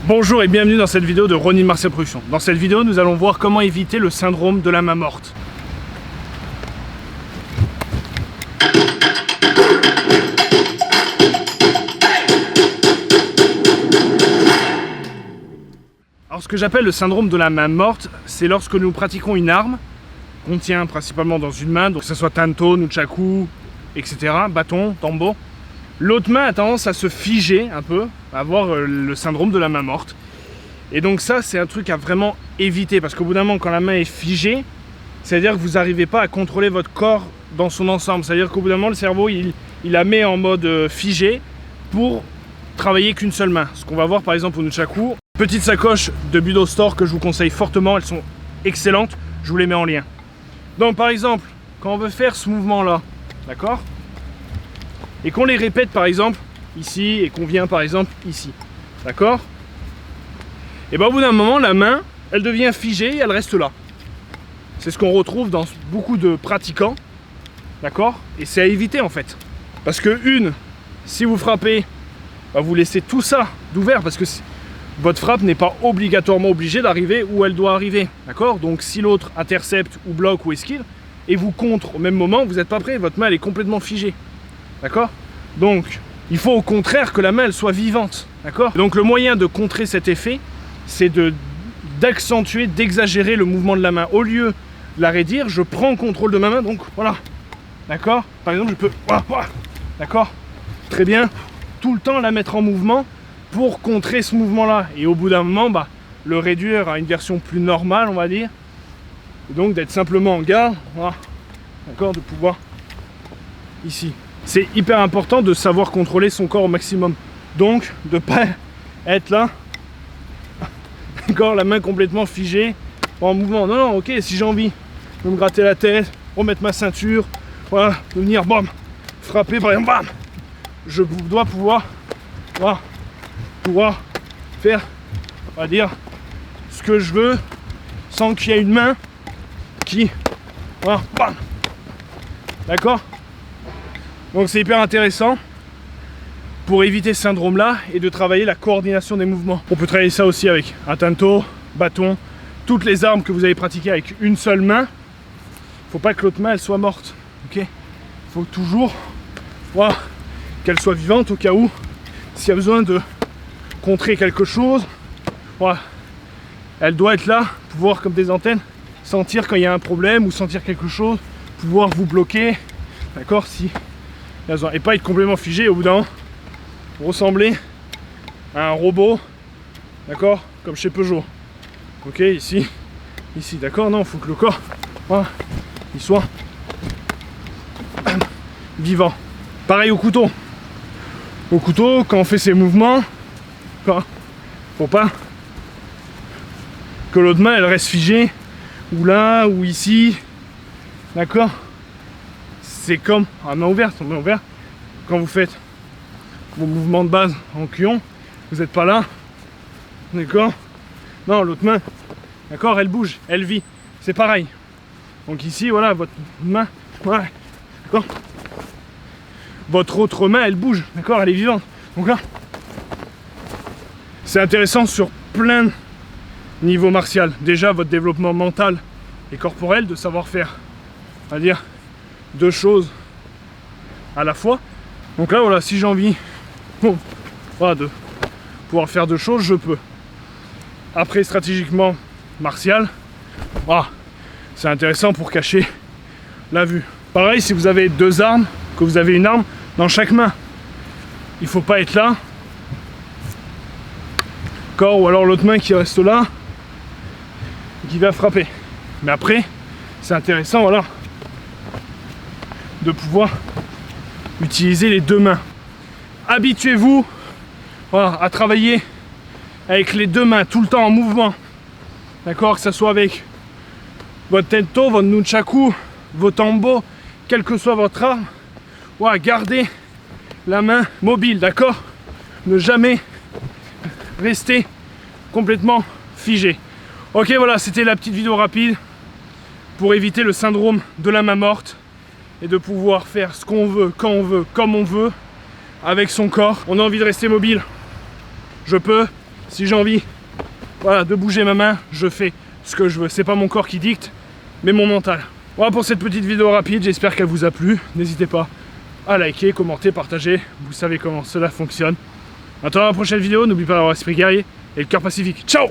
Bonjour et bienvenue dans cette vidéo de Ronnie Martial Production. Dans cette vidéo, nous allons voir comment éviter le syndrome de la main morte. Alors ce que j'appelle le syndrome de la main morte, c'est lorsque nous pratiquons une arme qu'on tient principalement dans une main, donc que ce soit tanto, nunchaku, etc., bâton, tambo. L'autre main a tendance à se figer un peu, à avoir le syndrome de la main morte. Et donc ça, c'est un truc à vraiment éviter, parce qu'au bout d'un moment, quand la main est figée, c'est-à-dire que vous n'arrivez pas à contrôler votre corps dans son ensemble. C'est-à-dire qu'au bout d'un moment, le cerveau, il la met en mode figé pour travailler qu'une seule main. Ce qu'on va voir par exemple au nunchaku. Petite sacoche de Budo Store que je vous conseille fortement, elles sont excellentes, je vous les mets en lien. Donc par exemple, quand on veut faire ce mouvement-là, d'accord ? Et qu'on les répète par exemple ici et qu'on vient par exemple ici, d'accord ? Et bien au bout d'un moment, la main, elle devient figée et elle reste là. C'est ce qu'on retrouve dans beaucoup de pratiquants, d'accord ? Et c'est à éviter en fait. Parce que si vous frappez, bah, vous laissez tout ça d'ouvert parce que votre frappe n'est pas obligatoirement obligée d'arriver où elle doit arriver, d'accord ? Donc si l'autre intercepte ou bloque ou esquive et vous contre au même moment, vous n'êtes pas prêt, votre main elle est complètement figée. D'accord ? Donc, il faut au contraire que la main elle soit vivante. D'accord ? Donc, le moyen de contrer cet effet, c'est d'accentuer, d'exagérer le mouvement de la main. Au lieu de la raidir, je prends le contrôle de ma main, donc voilà. D'accord ? Par exemple, je peux. D'accord ? Très bien. Tout le temps la mettre en mouvement pour contrer ce mouvement-là. Et au bout d'un moment, bah, le réduire à une version plus normale, on va dire. Et donc, d'être simplement en garde. Voilà. D'accord ? De pouvoir. Ici. C'est hyper important de savoir contrôler son corps au maximum. Donc, de ne pas être là, encore la main complètement figée, en mouvement. Non, non, ok, si j'ai envie de me gratter la tête, remettre ma ceinture, voilà, de venir, bam, frapper, par exemple, bam, je dois pouvoir faire, on va dire, ce que je veux, sans qu'il y ait une main qui, voilà, bam, d'accord ? Donc c'est hyper intéressant pour éviter ce syndrome-là et de travailler la coordination des mouvements. On peut travailler ça aussi avec un tanto, bâton, toutes les armes que vous avez pratiquées avec une seule main. Faut pas que l'autre main elle soit morte, ok ? Faut toujours qu'elle soit vivante au cas où s'il y a besoin de contrer quelque chose. Voilà. Elle doit être là, pouvoir comme des antennes sentir quand il y a un problème ou sentir quelque chose, pouvoir vous bloquer, d'accord ? Et pas être complètement figé au bout d'un moment, ressembler à un robot, d'accord, comme chez Peugeot. Ok, ici, d'accord, non, il faut que le corps, voilà, il soit vivant. Pareil au couteau. Au couteau, quand on fait ces mouvements, faut pas que l'autre main elle reste figée, ou là, ou ici, d'accord. C'est comme à main ouverte, quand vous faites vos mouvements de base en cuillon, vous n'êtes pas là, d'accord ? Non, l'autre main, d'accord, elle bouge, elle vit, c'est pareil. Donc ici, voilà, votre main, voilà, d'accord ? Votre autre main, elle bouge, d'accord, elle est vivante. Donc là, c'est intéressant sur plein de niveaux martiaux. Déjà, votre développement mental et corporel, de savoir faire, on va dire, deux choses à la fois. Donc là voilà, si j'ai envie de pouvoir faire deux choses, je peux. Après stratégiquement martial, c'est intéressant pour cacher la vue. Pareil si vous avez deux armes, que vous avez une arme dans chaque main, il faut pas être là, d'accord, ou alors l'autre main qui reste là qui va frapper. Mais après c'est intéressant, voilà, de pouvoir utiliser les deux mains. Habituez-vous à travailler avec les deux mains tout le temps en mouvement, d'accord, que ce soit avec votre tento, votre nunchaku, vos tambo, quelle que soit votre arme, gardez la main mobile, d'accord, ne jamais rester complètement figé. Ok, voilà, c'était la petite vidéo rapide pour éviter le syndrome de la main morte et de pouvoir faire ce qu'on veut, quand on veut, comme on veut, avec son corps. On a envie de rester mobile, je peux. Si j'ai envie, voilà, de bouger ma main, je fais ce que je veux. C'est pas mon corps qui dicte, mais mon mental. Voilà pour cette petite vidéo rapide, j'espère qu'elle vous a plu. N'hésitez pas à liker, commenter, partager. Vous savez comment cela fonctionne. Attends la prochaine vidéo, n'oublie pas d'avoir l'esprit guerrier et le cœur pacifique. Ciao!